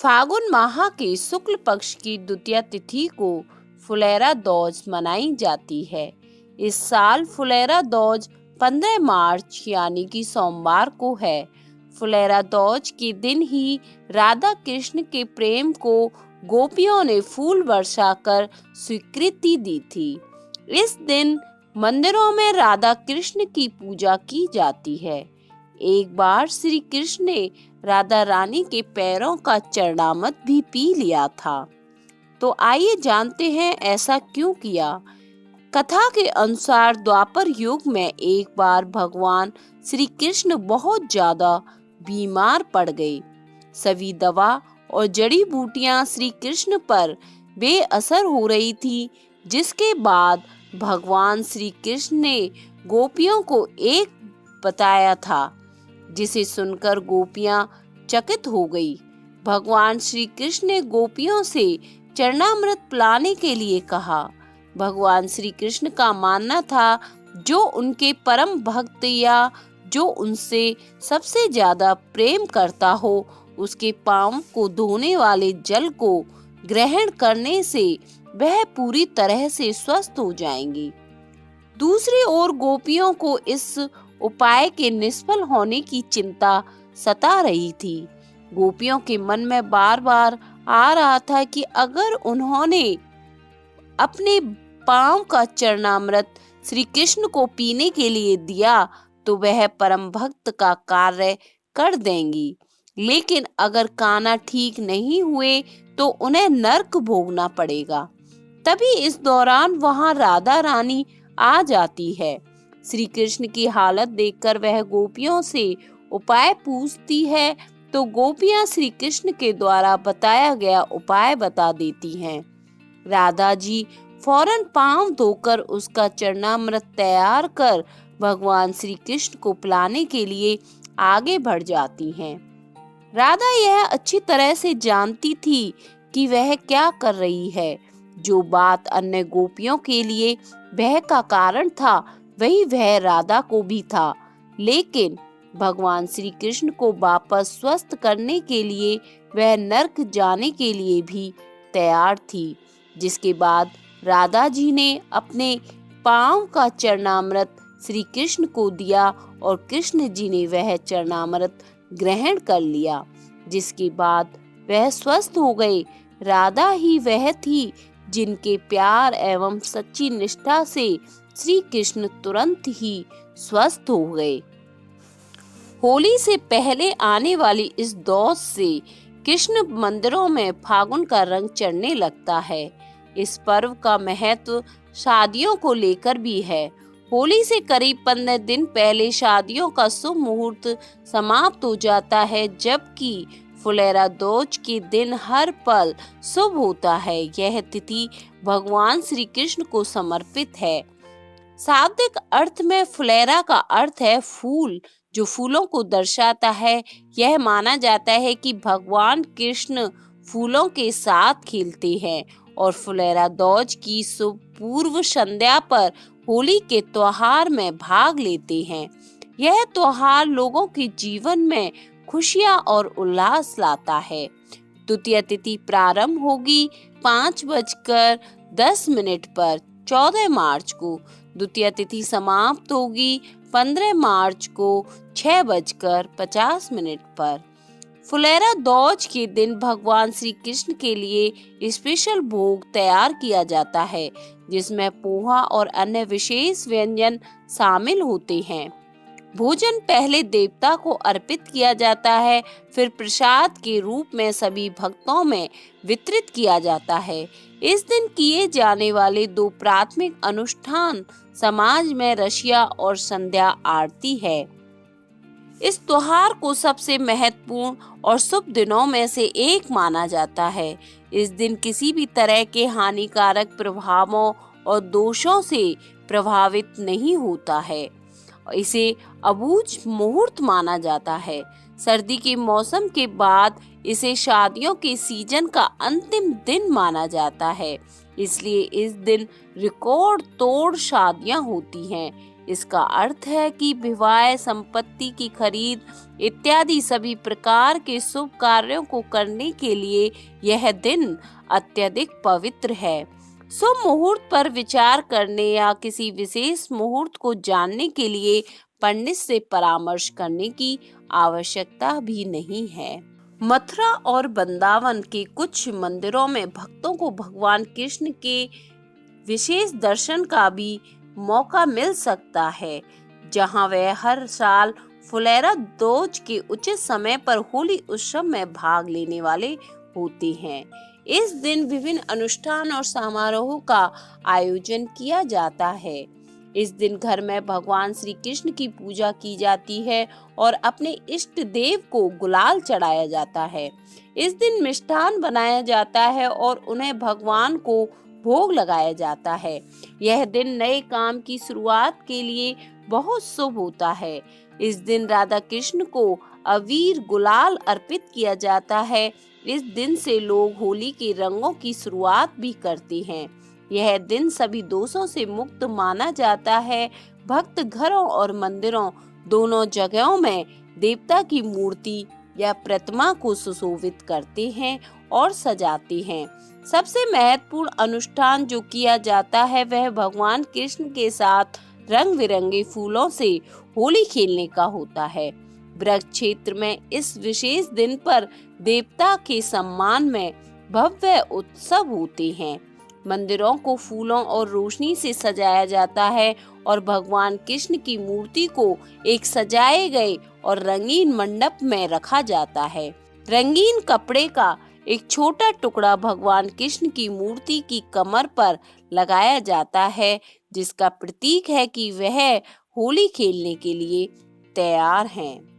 फागुन माह के शुक्ल पक्ष की द्वितीया तिथि को फुलेरा दौज मनाई जाती है। इस साल फुलेरा दौज 15 मार्च यानी कि सोमवार को है। फुलेरा दौज के दिन ही राधा कृष्ण के प्रेम को गोपियों ने फूल बरसाकर स्वीकृति दी थी। इस दिन मंदिरों में राधा कृष्ण की पूजा की जाती है। एक बार श्री कृष्ण ने राधा रानी के पैरों का चरणामृत भी पी लिया था। तो आइए जानते हैं ऐसा क्यों किया। कथा के अनुसार द्वापर युग में एक बार भगवान श्री कृष्ण बहुत ज्यादा बीमार पड़ गए। सभी दवा और जड़ी बूटियां श्री कृष्ण पर बेअसर हो रही थी, जिसके बाद भगवान श्री कृष्ण ने गोपियों को एक बताया था, जिसे सुनकर गोपियां चकित हो गई। भगवान श्री कृष्ण ने गोपियों से चरणामृत पिलाने के लिए कहा। भगवान श्री कृष्ण का मानना था जो उनके परम भक्त या जो उनसे सबसे ज्यादा प्रेम करता हो, उसके पांव को धोने वाले जल को ग्रहण करने से वह पूरी तरह से स्वस्थ हो जाएंगी। दूसरी ओर गोपियों को इस उपाय के निष्फल होने की चिंता सता रही थी। गोपियों के मन में बार बार आ रहा था कि अगर उन्होंने अपने पांव का चरणामृत श्री कृष्ण को पीने के लिए दिया तो वह परम भक्त का कार्य कर देंगी, लेकिन अगर काना ठीक नहीं हुए तो उन्हें नर्क भोगना पड़ेगा। तभी इस दौरान वहां राधा रानी आ जाती है। श्री कृष्ण की हालत देखकर वह गोपियों से उपाय पूछती है, तो गोपियां श्री कृष्ण के द्वारा बताया गया उपाय बता देती हैं। राधा जी फौरन पांव धोकर उसका चरणामृत तैयार कर भगवान श्री कृष्ण को पिलाने के लिए आगे बढ़ जाती हैं। राधा यह अच्छी तरह से जानती थी कि वह क्या कर रही है। जो बात अन्य गोपियों के लिए भय का कारण था, वही वह राधा को भी था। लेकिन भगवान श्री कृष्ण को वापस स्वस्थ करने के लिए वह नर्क जाने के लिए भी तैयार थी। जिसके बाद राधा जी ने अपने पांव का चरणामृत श्री कृष्ण को दिया और कृष्ण जी ने वह चरणामृत ग्रहण कर लिया, जिसके बाद वह स्वस्थ हो गए। राधा ही वह थी जिनके प्यार एवं सच्ची निष्ठा से श्री कृष्ण तुरंत ही स्वस्थ हो गए। होली से पहले आने वाली इस दौज से कृष्ण मंदिरों में फागुन का रंग चढ़ने लगता है। इस पर्व का महत्व शादियों को लेकर भी है। होली से करीब 15 दिन पहले शादियों का शुभ मुहूर्त समाप्त हो जाता है, जबकि फुलेरा दौज के दिन हर पल शुभ होता है। यह तिथि भगवान श्री कृष्ण को समर्पित है। शाब्दिक अर्थ में फुलेरा का अर्थ है फूल, जो फूलों को दर्शाता है। यह माना जाता है कि भगवान कृष्ण फूलों के साथ खेलते हैं और फुलेरा दौज की शुभ पूर्व संध्या पर होली के त्योहार में भाग लेते हैं। यह त्योहार लोगों के जीवन में खुशियां और उल्लास लाता है। द्वितीय तिथि प्रारंभ होगी 5:10 पर 14 मार्च को। द्वितीय तिथि समाप्त होगी 15 मार्च को 6:50 पर। फुलेरा दौज के दिन भगवान श्री कृष्ण के लिए स्पेशल भोग तैयार किया जाता है, जिसमें पोहा और अन्य विशेष व्यंजन शामिल होते हैं। भोजन पहले देवता को अर्पित किया जाता है, फिर प्रसाद के रूप में सभी भक्तों में वितरित किया जाता है। इस दिन किए जाने वाले 2 प्राथमिक अनुष्ठान समाज में रसिया और संध्या आरती है। इस त्योहार को सबसे महत्वपूर्ण और शुभ दिनों में से एक माना जाता है। इस दिन किसी भी तरह के हानिकारक प्रभावों और दोषों से प्रभावित नहीं होता है। इसे अबूझ मुहूर्त माना जाता है। सर्दी के मौसम के बाद इसे शादियों के सीजन का अंतिम दिन माना जाता है, इसलिए इस दिन रिकॉर्ड तोड़ शादियां होती हैं। इसका अर्थ है कि विवाह, संपत्ति की खरीद इत्यादि सभी प्रकार के शुभ कार्यों को करने के लिए यह दिन अत्यधिक पवित्र है। शुभ मुहूर्त पर विचार करने या किसी विशेष मुहूर्त को जानने के लिए पंडित से परामर्श करने की आवश्यकता भी नहीं है। मथुरा और वृंदावन के कुछ मंदिरों में भक्तों को भगवान कृष्ण के विशेष दर्शन का भी मौका मिल सकता है, जहां वे हर साल फुलेरा दोज के उचित समय पर होली उत्सव में भाग लेने वाले होते हैं। इस दिन विभिन्न अनुष्ठान और समारोहों का आयोजन किया जाता है। इस दिन घर में भगवान श्री कृष्ण की पूजा की जाती है और अपने इष्ट देव को गुलाल चढ़ाया जाता है। इस दिन मिष्ठान बनाया जाता है और उन्हें भगवान को भोग लगाया जाता है। यह दिन नए काम की शुरुआत के लिए बहुत शुभ होता है। इस दिन राधा कृष्ण को अबीर गुलाल अर्पित किया जाता है। इस दिन से लोग होली के रंगों की शुरुआत भी करते हैं। यह दिन सभी दोषों से मुक्त माना जाता है। भक्त घरों और मंदिरों दोनों जगहों में देवता की मूर्ति या प्रतिमा को सुशोभित करते हैं और सजाते हैं। सबसे महत्वपूर्ण अनुष्ठान जो किया जाता है वह भगवान कृष्ण के साथ रंग बिरंगे फूलों से होली खेलने का होता है। ब्रज क्षेत्र में इस विशेष दिन पर देवता के सम्मान में भव्य उत्सव होते हैं। मंदिरों को फूलों और रोशनी से सजाया जाता है और भगवान कृष्ण की मूर्ति को एक सजाए गए और रंगीन मंडप में रखा जाता है। रंगीन कपड़े का एक छोटा टुकड़ा भगवान कृष्ण की मूर्ति की कमर पर लगाया जाता है, जिसका प्रतीक है कि वह होली खेलने के लिए तैयार हैं।